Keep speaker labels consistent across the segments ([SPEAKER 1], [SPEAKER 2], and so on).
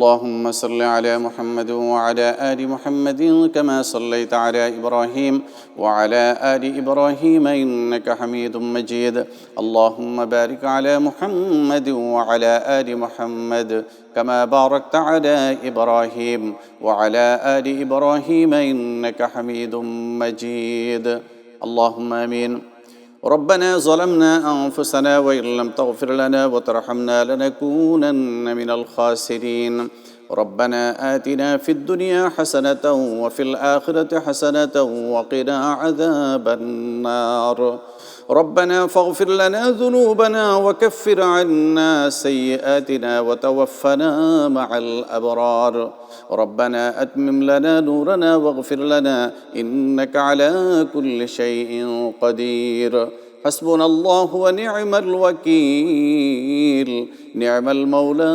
[SPEAKER 1] اللهم صل على محمد وعلى آل محمد كما صليت على إبراهيم وعلى آل إبراهيم إنك حميد مجيد اللهم بارك على محمد وعلى آل محمد كما باركت على إبراهيم وعلى آل إبراهيم إنك حميد مجيد اللهم آمين ربنا ظلمنا أنفسنا وإن لم تغفر لنا وترحمنا لنكونن من الخاسرين ربنا آتنا في الدنيا حسنة وفي الآخرة حسنة وقنا عذاب النار ربنا فاغفر لنا ذنوبنا وكفر عنا سيئاتنا وتوفنا مع الأبرار ربنا أتمم لنا نورنا واغفر لنا إنك على كل شيء قدير حسبنا الله ونعم الوكيل نعم المولى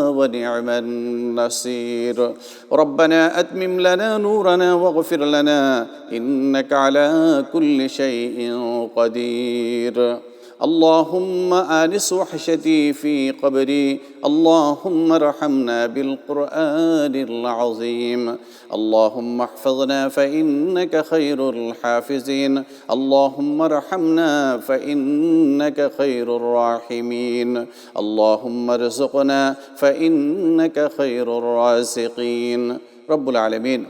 [SPEAKER 1] ونعم النصير ربنا أتمم لنا نورنا واغفر لنا إنك على كل شيء قدير اللهم آنس وحشتي في قبري اللهم ارحمنا بالقرآن العظيم اللهم احفظنا فإنك خير الحافظين اللهم ارحمنا فإنك خير الراحمين اللهم ارزقنا فإنك خير الرازقين رب العالمين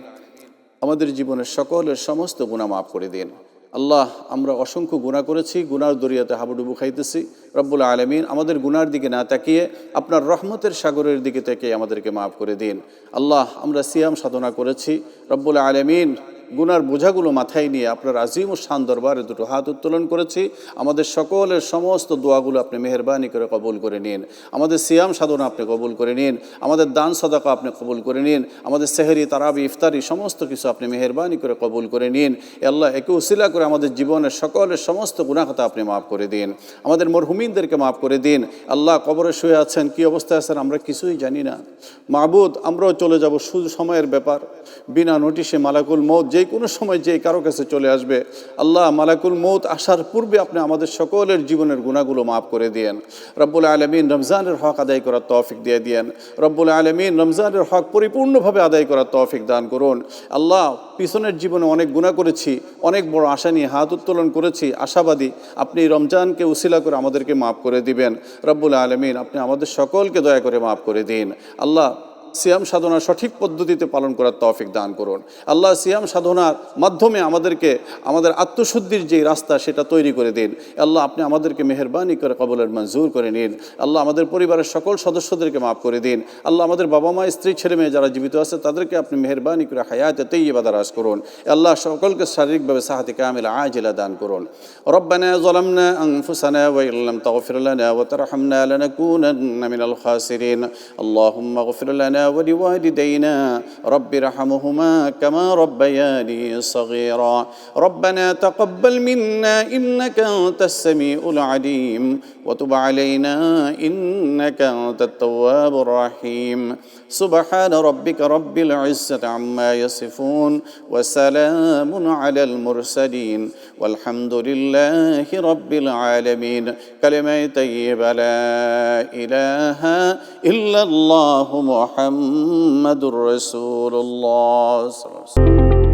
[SPEAKER 1] আমাদের জীবনের সকলের সমস্ত গুনাহ মাফ করে দিন আল্লাহ আমরা অসংখ্য গুনাহ করেছি গুনার দরিয়াতে হাবুডুবু খাইতেছি রব্বুল আলামিন আমাদের গুনার দিকে না তাকিয়ে আপনার রহমতের সাগরের দিকে তাকিয়ে আমাদেরকে মাফ করে দিন আল্লাহ আমরা সিয়াম সাধনা করেছি রব্বুল আলামিন গুনার বোঝাগুলো মাথায় নিয়ে আপনার আজিম ও শান দরবারে দুটো হাত উত্তোলন করেছি আমাদের সকলের সমস্ত দোয়াগুলো আপনি মেহেরবানি করে কবুল করে নিন আমাদের সিয়াম সাধনা আপনি কবুল করে নিন আমাদের দান সাদাকা আপনি কবুল করে নিন আমাদের সেহরি তারাবি ইফতারি সমস্ত কিছু আপনি মেহেরবানি করে কবুল করে নিন আল্লাহ একে উসিলা করে আমাদের জীবনের সকলের সমস্ত গুনাহ খাতা আপনি মাফ করে দিন আমাদের মরহুমিনদেরকে মাফ করে দিন আল্লাহ কবরে শুয়ে আছেন কী অবস্থায় আছেন আমরা কিছুই জানি না মাবুদ আমরাও চলে যাব শুধু সময়ের ব্যাপার বিনা নোটিশে মালাকুল মউত যে কোনো সময় যে কারো কাছে চলে আসবে আল্লাহ মালাকুল মউত আসার পূর্বে আপনি আমাদের সকলের জীবনের গুনাহগুলো মাফ করে দিয়েন রব্বুল আলামিন রমজানের হক আদায় করার তৌফিক দিয়ে দিয়েন রব্বুল আলামিন রমজানের হক পরিপূর্ণভাবে আদায় করার তৌফিক দান করুন আল্লাহ পিছনের জীবনে অনেক গুনাহ করেছি অনেক বড় আশা নিয়ে হাত উত্তোলন করেছি আশাবাদী আপনি রমজানকে উসিলা করে আমাদেরকে মাফ করে দিবেন রব্বুল আলামিন আপনি আমাদের সকলকে দয়া করে মাফ করে দিন আল্লাহ সিয়াম সাধনা সঠিক পদ্ধতিতে পালন করার তৌফিক দান করুন আল্লাহ সিয়াম সাধনার মাধ্যমে আমাদেরকে আমাদের আত্মশুদ্ধির যে রাস্তা সেটা তৈরি করে দিন আল্লাহ আপনি আমাদেরকে মেহেরবানি করে কবুলের মঞ্জুর করে নিন আল্লাহ আমাদের পরিবারের সকল সদস্যদেরকে মাফ করে দিন আল্লাহ আমাদের বাবা মা স্ত্রী ছেলে মেয়ে যারা জীবিত আছে তাদেরকে আপনি মেহেরবানি করে হায়াতে তাইয়্যিবা দারাজ করুন আল্লাহ সকলকে শারীরিকভাবে সাহাতে কামিলা আজিলা দান করুন রব্বানা যালামনা আনফুসানা ওয়া ইল্লাম তাগফির লানা ওয়া তারহামনা লানাকুনান্না মিনাল খাসিরিন আল্লাহুম্মা গফির লানা ولوالدينا رب ارحمهما كما ربياني صغيرا ربنا تقبل منا إنك أنت السميع العليم وتب علينا إنك أنت التواب الرحيم سبحان ربك رب العزة عما يصفون وسلام على المرسلين والحمد لله رب العالمين كلمة طيبة لا إله إلا الله محمد رسول الله صلى الله عليه وسلم